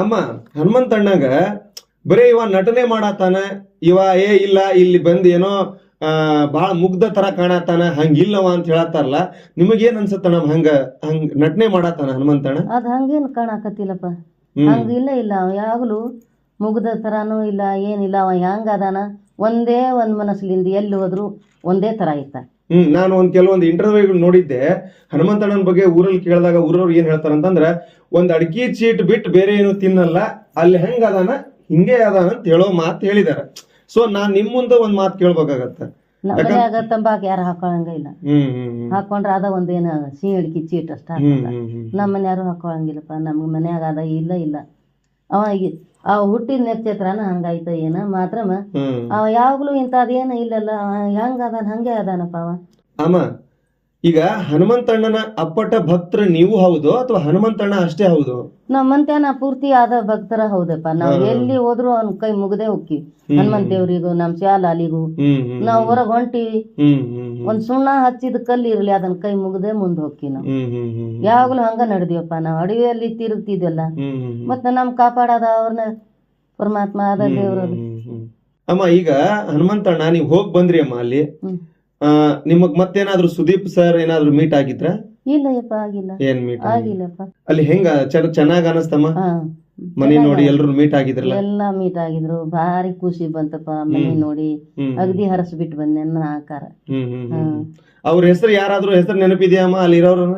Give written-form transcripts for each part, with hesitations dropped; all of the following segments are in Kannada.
ಅಮ್ಮ ಹನುಮಂತಣ್ಣಗ ಬರೀ ಇವ ನಟನೆ ಮಾಡತಾನ, ಇವ ಇಲ್ಲ ಇಲ್ಲಿ ಬಂದ್ ಏನೋ ಬಹಳ ಮುಗ್ಧ ತರ ಕಾಣತಾನ, ಹಂಗಿಲ್ಲವ ಅಂತ ಹೇಳತ್ತಾರಲ್ಲ, ನಿಮಗೇನ್ ಅನ್ಸತ್ತ ನಮ್ ಹಂಗ ನಟನೆ ಮಾಡತಾನ ಹನುಮಂತಣ್ಣ? ಅದ್ ಹಂಗೇನ್ ಕಾಣಕತ್ತಿಲ್ಲಪ್ಪ, ಹಂಗ ಇಲ್ಲ ಅವ ಯಾವಾಗ್ಲೂ ಮುಗ್ದ ತರಾನು ಇಲ್ಲ, ಏನಿಲ್ಲ. ಅವ ಹೆಂಗ ಅದಾನ ಒಂದೇ ಒಂದ್ ಮನಸ್ಲಿಂದ ಎಲ್ಲಿ ಹೋದ್ರು ಒಂದೇ ತರ ಇತ್ತ. ನಾನು ಕೆಲವೊಂದು ಇಂಟರ್ವ್ಯೂಗಳು ನೋಡಿದ್ದೆ ಹನುಮಂತಣ್ಣನ ಬಗ್ಗೆ. ಊರಲ್ಲಿ ಕೇಳಿದಾಗ ಊರವ್ರು ಏನ್ ಹೇಳ್ತಾರಂತಂದ್ರ, ಒಂದ್ ಅಡ್ಗಿ ಚೀಟ್ ಬಿಟ್ಟು ಬೇರೆ ಏನು ತಿನ್ನಲ್ಲ, ಅಲ್ಲಿ ಹೆಂಗ ಅದಾನ ಹಿಂಗೆ ಅದಾನ ಅಂತ ಹೇಳೋ ಮಾತು ಹೇಳಿದಾರ. ಸೊ ನಾನ್ ನಿಮ್ ಮುಂದೆ ಒಂದ್ ಮಾತು ಕೇಳ್ಬೇಕಾಗತ್ತ. ಮನ್ಯಾಗ ತಂಬಾಕ್ ಯಾರು ಹಾಕೊಳಂಗ ಇಲ್ಲ, ಹಾಕೊಂಡ್ರ ಅದ ಒಂದೇನ ಸಿಹಿ ಅಡ್ಕಿ ಚೀಟ್ ಅಷ್ಟ. ನಮ್ಮ ಮನ್ಯಾರು ಹಾಕೊಳಂಗಿಲ್ಲಪ್ಪ, ನಮ್ಗ ಮನ್ಯಾಗ ಅದ ಇಲ್ಲ. ಅವ ಹುಟ್ಟಿದ ನಕ್ಷತ್ರನ ಹಂಗಾಯ್ತ ಏನ ಮಾತ್ರ ಅವ ಯಾವಾಗ್ಲೂ ಇಂಥದೇನು ಇಲ್ಲಲ್ಲ, ಹೆಂಗ ಅದಾನ ಹಂಗೆ ಅದಾನಪ್ಪ ಅವ. ಅಮ್ಮ ಈಗ ಹನುಮಂತಣ್ಣನ ಅಪ್ಪಟ ಭಕ್ತರು ನೀವು ಹೌದು ಅಥವಾ ಹನುಮಂತಣ್ಣ ಅಷ್ಟೇ ಹೌದು? ನಾವ್ ಮಂತ್ಯಾನ ಪೂರ್ತಿ ಆದ ಭಕ್ತರ ಹೌದಪ್ಪ. ನಾವ್ ಎಲ್ಲಿ ಹೋದ್ರು ಅವ್ನ ಕೈ ಮುಗದೆ ಹೋಗ್ತಿವಿ. ಹನುಮಂತ ದೇವ್ರಿಗೂ ನಮ್ ಶಾಲಾಲಿಗೂ ನಾವ್ ಹೊರಗ್ ಹೊಂಟಿವಿ, ಒಂದ್ ಸುಣ್ಣ ಹಚ್ಚಿದ ಕಲ್ಲಿ ಇರ್ಲಿ ಅದನ್ನ ಕೈ ಮುಗದೆ ಮುಂದ್ ಹೋಗ್ತೀವಿ. ನಾವ್ ಯಾವಾಗ್ಲೂ ಹಂಗ ನಡೆದಿವಪ್ಪ. ನಾವ್ ಅಡವಿಯಲ್ಲಿ ತಿರುಗ್ತಿದ್ವಲ್ಲ, ಮತ್ತ ನಮ್ ಕಾಪಾಡದ ಅವ್ರನ್ನ ಪರಮಾತ್ಮ ಆದ ದೇವ್ರ. ಅಮ್ಮ ಈಗ ಹನುಮಂತಣ್ಣ ನೀವ್ ಹೋಗ್ ಬಂದ್ರಿ ಅಮ್ಮ, ಅಲ್ಲಿ ನಿಮಗ್ ಮತ್ತೇನಾದ್ರು ಸುದೀಪ್ ಸರ್ ಏನಾದ್ರು ಮೀಟ್ ಆಗಿದ್ರ? ಇಲ್ಲಪ್ಪ, ಆಗಿಲ್ಲ. ಏನ್ ಮೀಟ್ ಆಗಿಲ್ಲಪ್ಪ. ಅಲ್ಲಿ ಹೆಂಗ ಚೆನ್ನಾಗ್ ಅನಸ್ತಮ್ಮ ಮನಿ ನೋಡಿ? ಎಲ್ರು ಮೀಟ್ ಆಗಿದ್ರಲ್ಲ? ಎಲ್ಲಾ ಮೀಟ್ ಆಗಿದ್ರು, ಭಾರಿ ಖುಷಿ ಬಂತಪ್ಪ ಮನಿ ನೋಡಿ. ಅಗದಿ ಹರಸ್ ಬಿಟ್ಟು ಬಂದೆ ನನ್ನ ಆಕಾರ. ಅವ್ರ ಹೆಸರು ಯಾರಾದ್ರೂ ಹೆಸರು ನೆನಪಿದ್ಯಾಮ್ಮ ಅಲ್ಲಿರೋರ?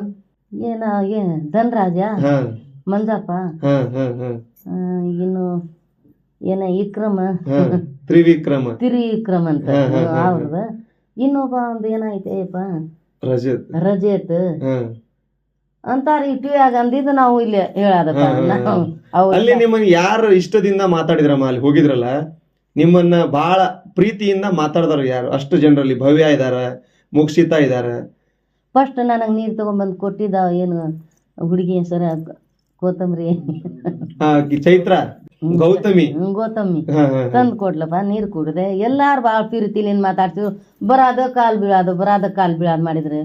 ಧನರಾಜ, ಮಂಜಪ್ಪ, ಇನ್ನು ಏನ ವಿಕ್ರಮ, ತ್ರಿವಿಕ್ರಮ ಅಂತ ಅವ್ರದ. ಇನ್ನೊಬ್ಬ ಒಂದ್ ಏನಾಯ್ತಪ್ಪ ರಜೇತ್ ಅಂತಾರ. ಟಿವಿಯಾಗ ಅಂದಿದ್ದು ನಾವು ಇಲ್ಲಿ ಹೇಳದಪ್ಪ. ಅಲ್ಲಿ ನಿಮ್ಮನ್ನ ಯಾರು ಇಷ್ಟದಿಂದ ಮಾತಾಡಿದ್ರಮ್ಮ? ಅಲ್ಲಿ ಹೋಗಿದ್ರಲ್ಲ, ನಿಮ್ಮನ್ನ ಬಹಳ ಪ್ರೀತಿಯಿಂದ ಮಾತಾಡಿದವ್ರು ಯಾರು? ಅಷ್ಟು ಜನರಲ್ಲಿ ಭವ್ಯ ಇದಾರ, ಮುಕ್ಷಿತಾ ಇದಾರ. ಫಸ್ಟ್ ನನಗ್ ನೀರ್ ತಗೊಂಡ್ಬಂದ್ ಕೊಟ್ಟಿದ್ದ ಏನು ಹುಡುಗಿ ಹೆಸರ ಕೋತಂಬರಿ, ಚೈತ್ರ, ಗೌತಮಿ ತಂದ್ ಕೊಡ್ಲಪ್ಪ. ನೀರ್ ಕುಡ್ದೆ. ಎಲ್ಲಾರು ಬಾಳ ಪ್ರೀತಿಲಿಂದ ಮಾತಾಡ್ತಿದ್ರು. ಬರಾದ ಕಾಲ್ ಬೀಳಾದ್ ಮಾಡಿದ್ರೆ,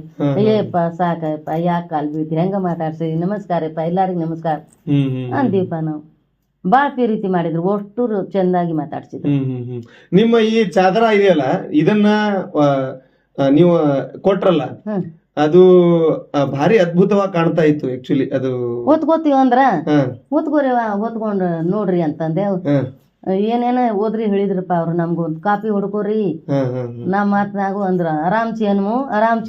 ಏಪ್ಪ ಸಾಕಪ್ಪ, ಯಾಕೆ ಕಾಲ್ ಬೀಳ್ತೀರಿ, ಹೆಂಗ ಮಾತಾಡ್ಸಿರಿ, ನಮಸ್ಕಾರಪ್ಪ, ಎಲ್ಲಾರಿಗೂ ನಮಸ್ಕಾರ ಅಂತೀವಪ್ಪ. ನಾವು ಬಾಳ ಪ್ರೀತಿ ಮಾಡಿದ್ರು, ಒಟ್ಟು ಚಂದಾಗಿ ಮಾತಾಡ್ಸಿದ್ರು. ನಿಮ್ಮ ಈ ಚಾದರ ಇದೆಯಲ್ಲ, ಇದನ್ನ ನೀವು ಕೊಟ್ರಲ್ಲ, ಅದು ಭಾರಿ ಅದ್ಭುತವಾಗಿ ಕಾಣ್ತಾ ಇತ್ತು. ಆಕ್ಚುಲಿ ಅದು ಓದ್ಕೋತೀವ ಅಂದ್ರ ಓದ್ಕೋರಿ, ಓದ್ಕೊಂಡ್ ನೋಡ್ರಿ ಅಂತಂದೆ. ಏನೇನ ಓದ್ರಿ ಹೇಳಿದ್ರಪ್ಪ ಅವ್ರು. ನಮ್ಗೊಂದ್ ಕಾಪಿ ಹೊಡ್ಕೋರಿ ನಮ್ ಮಾತ್ನಾಗು ಅಂದ್ರ ಆರಾಮ್ಸಿ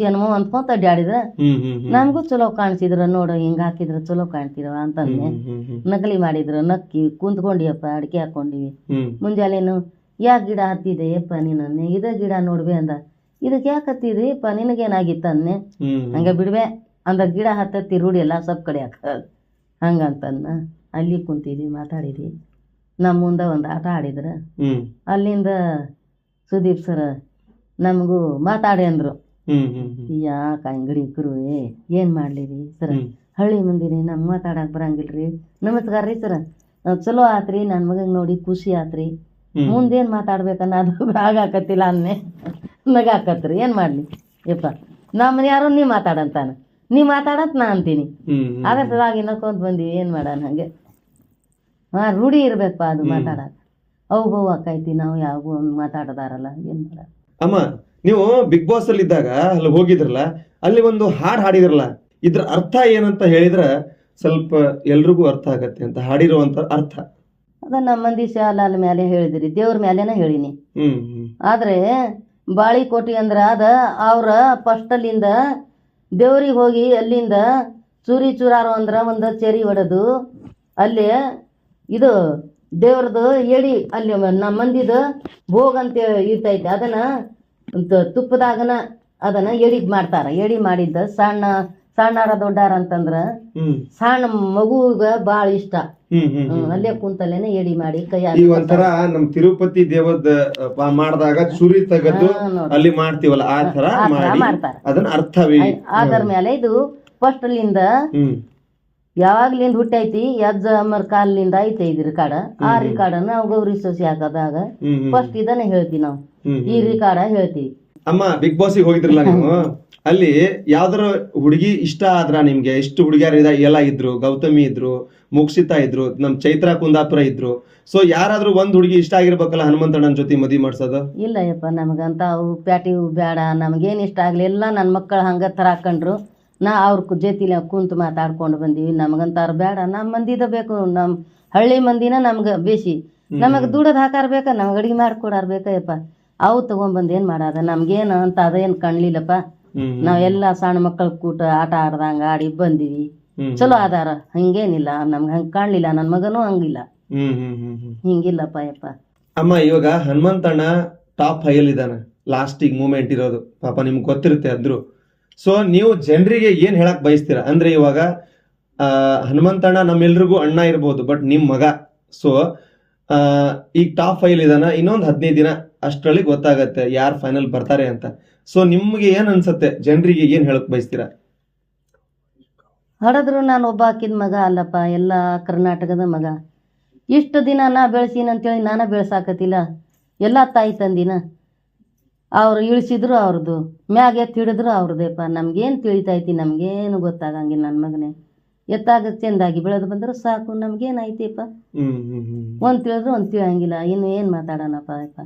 ಹನುಮು ಅಂದ್ಕೊಂತ ಅಡ್ಡಾಡಿದ್ರ ನಮ್ಗೂ ಚಲೋ ಕಾಣಿಸಿದ್ರ. ನೋಡು ಹಿಂಗ ಹಾಕಿದ್ರ ಚಲೋ ಕಾಣ್ತಿರವ ಅಂತಂದೆ. ನಕಲಿ ಮಾಡಿದ್ರ, ನಕ್ಕಿ ಕುಂತ್ಕೊಂಡಿಯಪ್ಪ, ಅಡಿಕೆ ಹಾಕೊಂಡಿವಿ. ಮುಂಜಾನೆನು ಯಾಕೆ ಗಿಡ ಹತ್ತಿದೆಯಪ್ಪ ನೀನನ್ನೆ, ಇದ ಗಿಡ ನೋಡ್ಬೆ ಅಂದ. ಇದಕ್ಕೆ ಯಾಕೆ ಹತ್ತಿದ್ರಿಪ್ಪ, ನಿನಗೇನಾಗಿತ್ತ ಅನ್ನೆ. ಹಂಗ ಬಿಡ್ವೆ ಅಂದ. ಗಿಡ ಹತ್ತತ್ತಿ ರೂಢಿ ಎಲ್ಲ ಸಬ್ ಕಡೆ ಹಂಗಂತನ್ನ. ಅಲ್ಲಿ ಕುಂತಿದ್ವಿ, ಮಾತಾಡಿದ್ವಿ. ನಮ್ಮ ಮುಂದೆ ಒಂದು ಆಟ ಆಡಿದ್ರ. ಅಲ್ಲಿಂದ ಸುದೀಪ್ ಸರ್ ನಮಗೂ ಮಾತಾಡಿ ಅಂದ್ರು. ಯಾಕೆ ಅಂಗಡಿ ಕುರುವೆ ಏನ್ ಮಾಡ್ಲಿರಿ ಸರ, ಹಳ್ಳಿ ಮಂದಿರಿ, ನಮ್ಗೆ ಮಾತಾಡಕ್ ಬರಂಗಿಲ್ರಿ. ನಮಸ್ಕಾರ ರೀ ಸರ, ಚಲೋ ಆತ್ರಿ, ನನ್ನ ಮಗಂಗೆ ನೋಡಿ ಖುಷಿ ಆತ್ರಿ. ಮುಂದೇನ್ ಮಾತಾಡ್ಬೇಕನ್ನೋದು ಆಗಾಕತ್ತಿಲ್ಲ ಅನ್ನೆ. ನಗಾಕತ್ರಿ, ಏನ್ ಮಾಡ್ಲಿ ಯಪ್ಪ, ನಮ್ಮನ್ನ ಯಾರು ನೀ ಮಾತಾಡಂತಾನ, ನೀ ಮಾತಾಡತ್ ನಾ ಅಂತೀನಿ. ಆಗತ್ತದಾಗಿ ನಕ್ಕೊಂತ ಬಂದಿವಿ, ಏನ್ ಮಾಡೋಣ ಹಂಗೆ. ರೂಢಿ ಇರ್ಬೇಕಪ್ಪ ಅದು ಮಾತಾಡಕ್. ಅವು ಆಕೈತಿ, ನಾವು ಯಾವ ಮಾತಾಡದಾರಲ್ಲ, ಏನ್ ಮಾಡ. ಅಮ್ಮ ನೀವು ಬಿಗ್ ಬಾಸ್ ಅಲ್ಲಿ ಇದ್ದಾಗ ಅಲ್ಲಿ ಹೋಗಿದ್ರಲ್ಲ, ಅಲ್ಲಿ ಒಂದು ಹಾಡ್ ಹಾಡಿದ್ರಲ್ಲ, ಇದ್ರ ಅರ್ಥ ಏನಂತ ಹೇಳಿದ್ರ ಸ್ವಲ್ಪ ಎಲ್ರಿಗೂ ಅರ್ಥ ಆಗತ್ತೆ ಅಂತ. ಹಾಡಿರುವಂತ ಅರ್ಥ ಅದ ನಮ್ಮ ಮಂದಿ ಶಾಲಾಲ ಮೇಲೆ ಹೇಳಿದ್ರಿ, ದೇವ್ರ ಮೇಲೆನ ಹೇಳಿನಿ. ಆದ್ರೆ ಬಾಳಿಕೋಟಿ ಅಂದ್ರ ಅದ ಅವ್ರ ಫಸ್ಟಲ್ಲಿಂದ ದೇವ್ರಿಗೆ ಹೋಗಿ ಅಲ್ಲಿಂದ ಚೂರಿ ಚೂರಾರು ಅಂದ್ರ ಒಂದ ಚೆರಿ ಹೊಡೆದು ಅಲ್ಲಿ ಇದು ದೇವ್ರದ್ದು ಎಡಿ ಅಲ್ಲಿ ನಮ್ಮ ಮಂದಿದ ಭೋಗ ಅಂತ ಇರ್ತೈತೆ. ಅದನ್ನ ತುಪ್ಪದಾಗನ ಅದನ್ನ ಎಡಿ ಮಾಡ್ತಾರ. ಎಡಿ ಮಾಡಿದ್ದ ಸಣ್ಣಾರ ದೊಡ್ಡಾರ ಅಂತಂದ್ರ ಸಣ್ಣ ಮಗುಗ ಬಾಳ ಇಷ್ಟ. ಅಲ್ಲೇ ಕುಂತಲ್ಲೇನೆ ಎಡಿ ಮಾಡಿ ಕೈಯಾಗ ಒಂಥರ ನಮ್ ತಿರುಪತಿ ದೇವದ ಮಾಡಿದಾಗ ಸುರಿ ತೆಗೆದು ಅಲ್ಲಿ ಮಾಡ್ತೀವಲ್ಲ, ಆ ತರ ಮಾಡ್ತಾರ. ಅದನ್ನ ಅರ್ಥವೇ ಅದರ ಮೇಲೆ ಇದು ಫಸ್ಟ್ ಅಲ್ಲಿಂದ ಯಾವಾಗ್ಲಿಂದ ಹುಟ್ಟೈತಿ, ಅಜ್ಜಮ್ಮರ ಕಾಲಿಂದ ಐತೆ ಇದು ರಿಕಾರ್ಡ. ಆ ರಿಕಾರ್ಡ ನಾವು ಗೌರಿ ಸೊಸಿ ಹಾಕದಾಗ ಫಸ್ಟ್ ಇದನ್ನ ಹೇಳ್ತೀವಿ ನಾವು. ಈ ರಿಕಾರ್ಡ ಹೇಳ್ತೀವಿ. ಅಮ್ಮ ಬಿಗ್ ಬಾಸ್ಗೆ ಹೋಗಿದ್ರಲ್ಲ ನೀವು, ಅಲ್ಲಿ ಯಾವ್ದಾರ ಹುಡುಗಿ ಇಷ್ಟ ಆದ್ರ ನಿಮ್ಗೆ? ಎಷ್ಟು ಹುಡುಗಿಯರು ಎಲ್ಲ ಇದ್ರು, ಗೌತಮಿ ಇದ್ರು, ಮೋಕ್ಷಿತಾ ಇದ್ರು, ನಮ್ ಚೈತ್ರಾ ಕುಂದಾಪುರ ಇದ್ರು. ಸೊ ಯಾರಾದ್ರೂ ಒಂದ್ ಹುಡುಗಿ ಇಷ್ಟ ಆಗಿರ್ಬೇಕಲ್ಲ ಹನುಮಂತಣ್ಣನ ಜೊತೆ ಮದ್ವಿ ಮಾಡ್ಸೋದು? ಇಲ್ಲ ಯಪ್ಪ, ನಮಗಂತ ಅವು ಪ್ಯಾಟಿ ಬೇಡ, ನಮಗೇನು ಇಷ್ಟ ಆಗಲಿ. ಎಲ್ಲ ನನ್ನ ಮಕ್ಕಳು ಹಂಗೆ ತರಾಕೊಂಡ್ರು. ನಾ ಅವ್ರ ಜೊತೆಲಿ ಕುಂತು ಮಾತಾಡ್ಕೊಂಡು ಬಂದೀವಿ. ನಮಗಂತ ಅವ್ರು ಬೇಡ, ನಮ್ಮ ಮಂದಿದ ಬೇಕು. ನಮ್ಮ ಹಳ್ಳಿ ಮಂದಿನ ನಮ್ಗೆ ಬೇಸಿ. ನಮಗೆ ದುಡೋದು ಹಾಕಾರ ಬೇಕಾ, ನಮ್ಗೆ ಅಡಿಗೆ ಮಾಡ್ಕೊಡಾರ ಬೇಕಯ್ಯಪ್ಪ. ಅವು ತಗೊಂಡ್ಬಂದು ಏನು ಮಾಡೋದ? ನಮ್ಗೇನು ಅಂತ ಅದೇನು ಕಾಣ್ಲಿಲ್ಲಪ್ಪ. ನಾವೆಲ್ಲ ಸಣ್ಣ ಮಕ್ಕಳ ಕೂಟ ಆಟ ಆಡ್ದಂಗ ಆಡಿ ಬಂದೀವಿ. ಚಲೋ ಆದಾರ, ಹಂಗೇನಿಲ್ಲ. ನಮ್ಗೆ ಹಂಗೆ ಕಾಣ್ಲಿಲ್ಲ. ನನ್ನ ಮಗನೂ ಹಂಗಿಲ್ಲ, ಹಿಂಗಿಲ್ಲಪ್ಪ ಯಪ್ಪ. ಅಮ್ಮ, ಇವಾಗ ಹನುಮಂತಣ್ಣ ಟಾಪ್ 5 ಇದಾನ, ಲಾಸ್ಟಿಗೆ ಮೂಮೆಂಟ್ ಇರೋದು. ಪಾಪ ನಿಮ್ಗೆ ಗೊತ್ತಿರುತ್ತೆ ಅಂದ್ರು. ಸೊ ನೀವು ಜನರಿಗೆ ಏನ್ ಹೇಳಕ್ ಬಯಸ್ತೀರಾ? ಅಂದ್ರೆ ಇವಾಗ ಹನುಮಂತಣ್ಣ ನಮ್ಮೆಲ್ರಿಗೂ ಅಣ್ಣ ಇರ್ಬೋದು, ಬಟ್ ನಿಮ್ ಮಗ. ಸೊ ಈಗ ಟಾಪ್ 5 ಇದಾನ. ಇನ್ನೊಂದು 15 ದಿನ ಅಷ್ಟರಲ್ಲಿ ಗೊತ್ತಾಗತ್ತೆ ಯಾರು ಫೈನಲ್ ಬರ್ತಾರೆ ಅಂತ. ಸೊ ನಿಮ್ಗೆ ಏನ್ ಅನ್ಸತ್ತೆ? ಜನರಿಗೆ ಏನ್ ಹೇಳಕ್ ಬಯಸ್ತೀರಾ? ಹೊಡೆದ್ರು ನಾನು ಒಬ್ಬ ಹಾಕಿದ ಮಗ ಅಲ್ಲಪ್ಪ, ಎಲ್ಲ ಕರ್ನಾಟಕದ ಮಗ. ಇಷ್ಟು ದಿನ ನಾ ಬೆಳೆಸೀನಂತೇಳಿ ನಾನು ಬೆಳೆಸಾಕತಿಲ್ಲ. ಎಲ್ಲ ತಾಯಿ ತಂದಿನ ಅವ್ರು ಇಳಿಸಿದ್ರು ಅವ್ರದ್ದು, ಮ್ಯಾಗ ಎತ್ತು ಹಿಡಿದ್ರು ಅವ್ರದ್ದೇಪ್ಪ. ನಮ್ಗೇನು ತಿಳಿತೈತಿ? ನಮ್ಗೇನು ಗೊತ್ತಾಗಂಗಿಲ್ಲ. ನನ್ನ ಮಗನೇ ಎತ್ತಾಗ ಚೆಂದಾಗಿ ಬೆಳೆದು ಬಂದ್ರೆ ಸಾಕು. ನಮ್ಗೇನಾಯ್ತಿಪ್ಪ? ಒಂದು ತಿಳಿದ್ರು ಒಂದು ತಿಳಿಯಂಗಿಲ್ಲ. ಇನ್ನು ಏನು ಮಾತಾಡೋಣಪ್ಪ ಯಪ್ಪ.